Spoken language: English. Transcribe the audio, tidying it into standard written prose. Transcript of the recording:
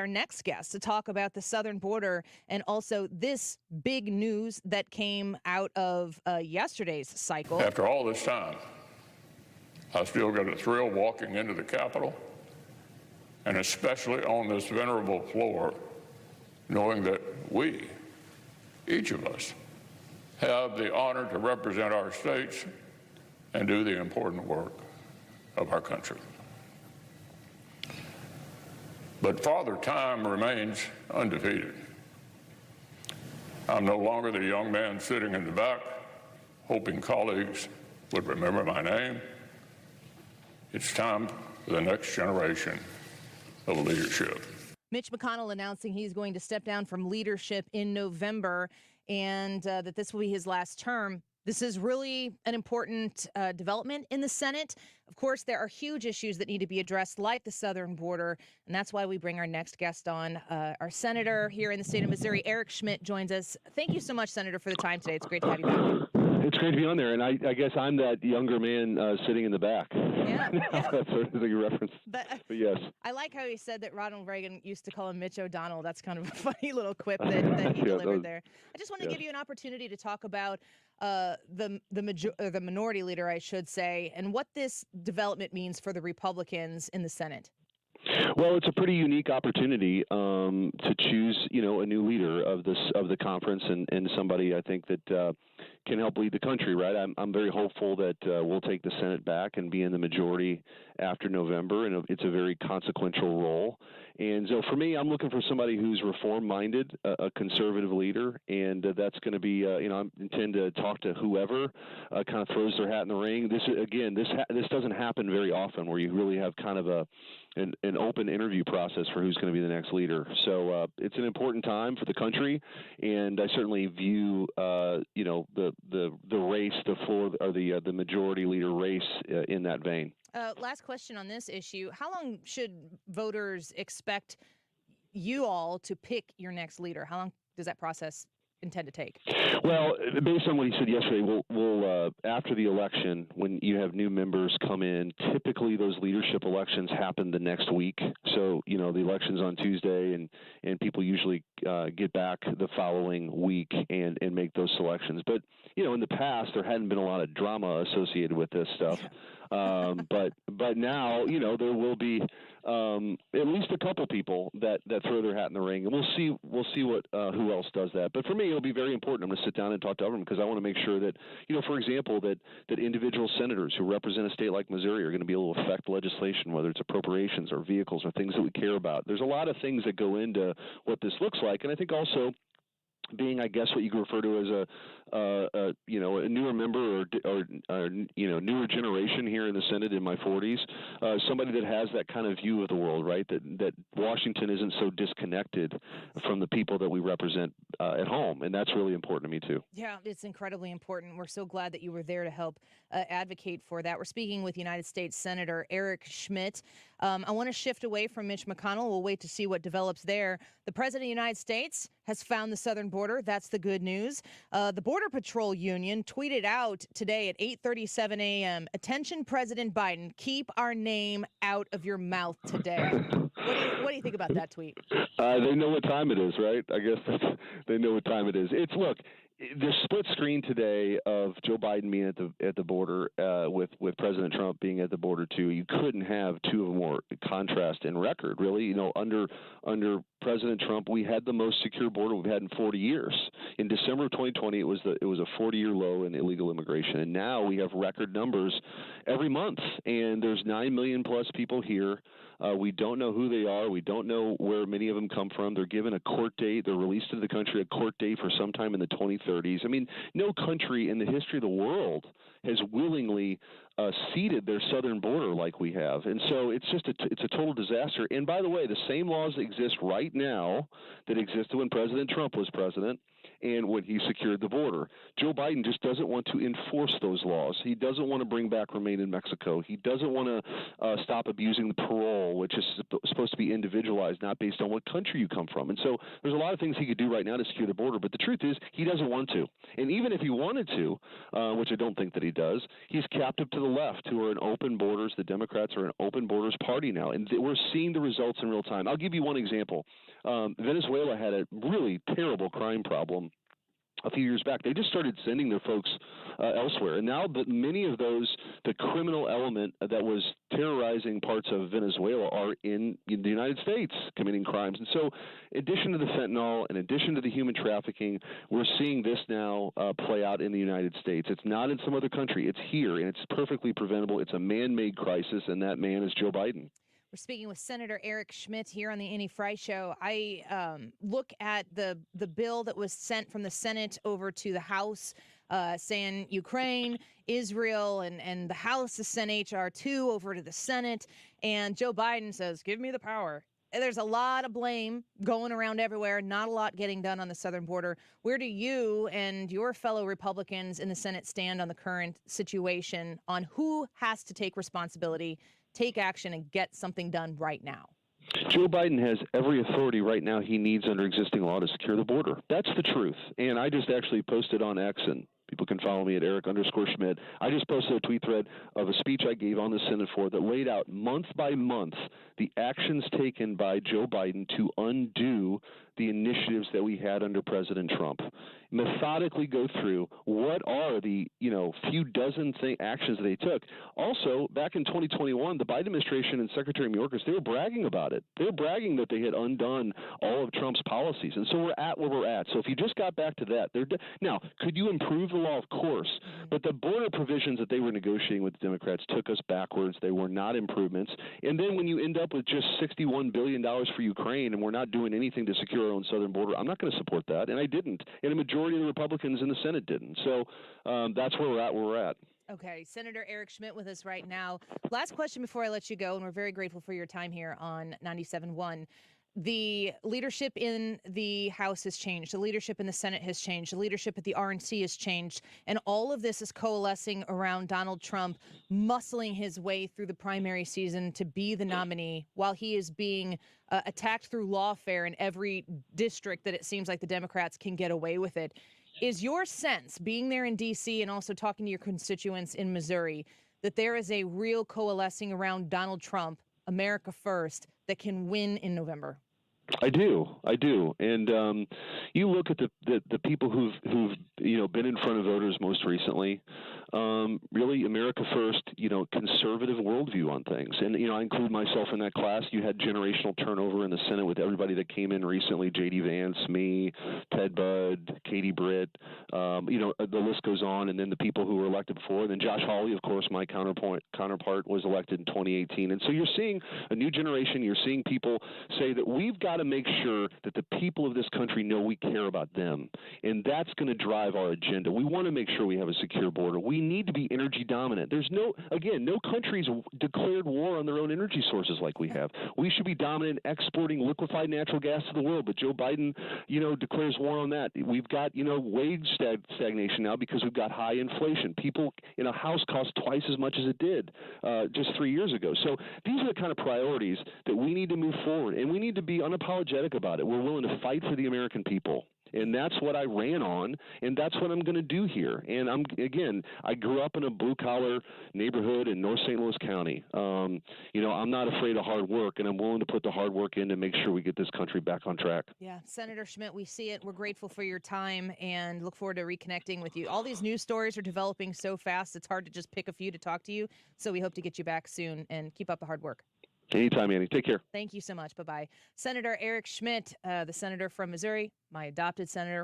our next guest to talk about the southern border and also this big news that came out of yesterday's cycle. After all this time, I still get a thrill walking into the Capitol, and especially on this venerable floor, knowing that we, each of us, have the honor to represent our states and do the important work of our country. But Father Time remains undefeated. I'm no longer the young man sitting in the back, hoping colleagues would remember my name. It's time for the next generation of leadership. Mitch McConnell announcing he's going to step down from leadership in November and that this will be his last term. This is really an important development in the Senate. Of course, there are huge issues that need to be addressed, like the southern border, and that's why we bring our next guest on. Our senator here in the state of Missouri, Eric Schmitt, joins us. Thank you so much, Senator, for the time today. It's great to have you back. It's great to be on there, and I guess I'm that younger man sitting in the back. Yeah. That's sort of your reference. But yes. I like how he said that Ronald Reagan used to call him Mitch O'Donnell. That's kind of a funny little quip that he delivered there. I just want to give you an opportunity to talk about the minority leader, I should say, and what this development means for the Republicans in the Senate. Well, it's a pretty unique opportunity to choose, a new leader of the conference and somebody I think that can help lead the country. Right, I'm very hopeful that we'll take the Senate back and be in the majority after November, and it's a very consequential role. And so for me, I'm looking for somebody who's reform-minded, a conservative leader, and that's going to be, I intend to talk to whoever kind of throws their hat in the ring. This doesn't happen very often, where you really have kind of an open interview process for who's going to be the next leader. So it's an important time for the country, and I certainly view, the race, the floor, or the majority leader race in that vein. Last question on this issue. How long should voters expect you all to pick your next leader? How long does that process intend to take? Well, based on what he said yesterday, we'll after the election, when you have new members come in, typically those leadership elections happen the next week. So, the election's on Tuesday, and people usually get back the following week and make those selections. But, in the past, there hadn't been a lot of drama associated with this stuff. But now, there will be at least a couple people that throw their hat in the ring, and we'll see what who else does that. But for me, it'll be very important. I'm going to sit down and talk to everyone because I want to make sure that, for example, that individual senators who represent a state like Missouri are going to be able to affect legislation, whether it's appropriations or vehicles or things that we care about. There's a lot of things that go into what this looks like, and I think also being, I guess, what you could refer to as a newer member or newer generation here in the Senate in my 40s, somebody that has that kind of view of the world, right? That Washington isn't so disconnected from the people that we represent at home, and that's really important to me too. Yeah, it's incredibly important. We're so glad that you were there to help advocate for that. We're speaking with United States Senator Eric Schmitt. I want to shift away from Mitch McConnell. We'll wait to see what develops there. The President of the United States has found the southern border. That's the good news. The Border Patrol Union tweeted out today at 8:37 a.m., "Attention, President Biden, keep our name out of your mouth today." What do you think about that tweet? They know what time it is, right? I guess they know what time it is. Look, the split screen today of Joe Biden being at the border with President Trump being at the border too. You couldn't have two of them more contrast in record, really. Under President Trump, we had the most secure border we've had in 40 years. In December of 2020, it was a 40-year low in illegal immigration, and now we have record numbers every month. And there's 9 million plus people here. We don't know who they are. We don't know where many of them come from. They're given a court date. They're released to the country a court date for sometime in the 2030s. I mean, no country in the history of the world has willingly ceded their southern border like we have. And so it's a total disaster. And by the way, the same laws exist right now that existed when President Trump was president. and when he secured the border. Joe Biden just doesn't want to enforce those laws. He doesn't want to bring back Remain in Mexico. He doesn't want to stop abusing the parole, which is supposed to be individualized, not based on what country you come from. And so there's a lot of things he could do right now to secure the border, but the truth is he doesn't want to. And even if he wanted to, which I don't think that he does, he's captive to the left, who are an open borders. The Democrats are an open borders party now, and we're seeing the results in real time. I'll give you one example. Venezuela had a really terrible crime problem a few years back. They just started sending their folks elsewhere. And now that many of those, the criminal element that was terrorizing parts of Venezuela are in the United States committing crimes. And so in addition to the fentanyl, in addition to the human trafficking, we're seeing this now play out in the United States. It's not in some other country. It's here, and it's perfectly preventable. It's a man-made crisis, and that man is Joe Biden. We're speaking with Senator Eric Schmitt here on the Annie Frey Show. I look at the bill that was sent from the Senate over to the House, saying Ukraine, Israel, and the House has sent H.R. 2 over to the Senate. And Joe Biden says, give me the power. There's a lot of blame going around everywhere, not a lot getting done on the southern border. Where do you and your fellow Republicans in the Senate stand on the current situation on who has to take responsibility, take action, and get something done right now? Joe Biden has every authority right now he needs under existing law to secure the border. That's the truth. And I just actually posted on X, and people can follow me at Eric_Schmitt. I just posted a tweet thread of a speech I gave on the Senate floor that laid out month by month the actions taken by Joe Biden to undo the initiatives that we had under President Trump. Methodically go through what are the few dozen actions that they took. Also, back in 2021, the Biden administration and Secretary Mayorkas, they were bragging about it. They were bragging that they had undone all of Trump's policies. And so we're at where we're at. So if you just got back to that, now, could you improve the law? Of course. But the border provisions that they were negotiating with the Democrats took us backwards. They were not improvements. And then when you end up with just $61 billion for Ukraine and we're not doing anything to secure our own southern border, I'm not going to support that. And I didn't. And a majority of the Republicans in the Senate didn't. So that's where we're at. Okay. Senator Eric Schmitt with us right now. Last question before I let you go, and we're very grateful for your time here on 97.1. The leadership in the House has changed. The leadership in the Senate has changed. The leadership at the RNC has changed. And all of this is coalescing around Donald Trump muscling his way through the primary season to be the nominee while he is being attacked through lawfare in every district that it seems like the Democrats can get away with it. Is your sense, being there in D.C. and also talking to your constituents in Missouri, that there is a real coalescing around Donald Trump, America First, that can win in November? I do, and you look at the people who've been in front of voters most recently. Really, America First, conservative worldview on things, and I include myself in that class. You had generational turnover in the Senate with everybody that came in recently: J.D. Vance, me, Ted Budd, Katie Britt. The list goes on, and then the people who were elected before. And then Josh Hawley, of course, my counterpart, was elected in 2018. And so you're seeing a new generation. You're seeing people say that we've got to make sure that the people of this country know we care about them, and that's going to drive our agenda. We want to make sure we have a secure border. We need to be energy dominant. There's no country's declared war on their own energy sources like we have. We should be dominant in exporting liquefied natural gas to the world, but Joe Biden, declares war on that. We've got, wage stagnation now because we've got high inflation. People in a house cost twice as much as it did just 3 years ago. So these are the kind of priorities that we need to move forward, and we need to be unapologetic about it. We're willing to fight for the American people. And that's what I ran on, and that's what I'm going to do here. And I grew up in a blue-collar neighborhood in North St. Louis County. I'm not afraid of hard work, and I'm willing to put the hard work in to make sure we get this country back on track. Yeah, Senator Schmitt, we see it. We're grateful for your time and look forward to reconnecting with you. All these news stories are developing so fast, it's hard to just pick a few to talk to you. So we hope to get you back soon, and keep up the hard work. Anytime, Annie. Take care. Thank you so much. Bye-bye. Senator Eric Schmitt, the senator from Missouri, my adopted senator.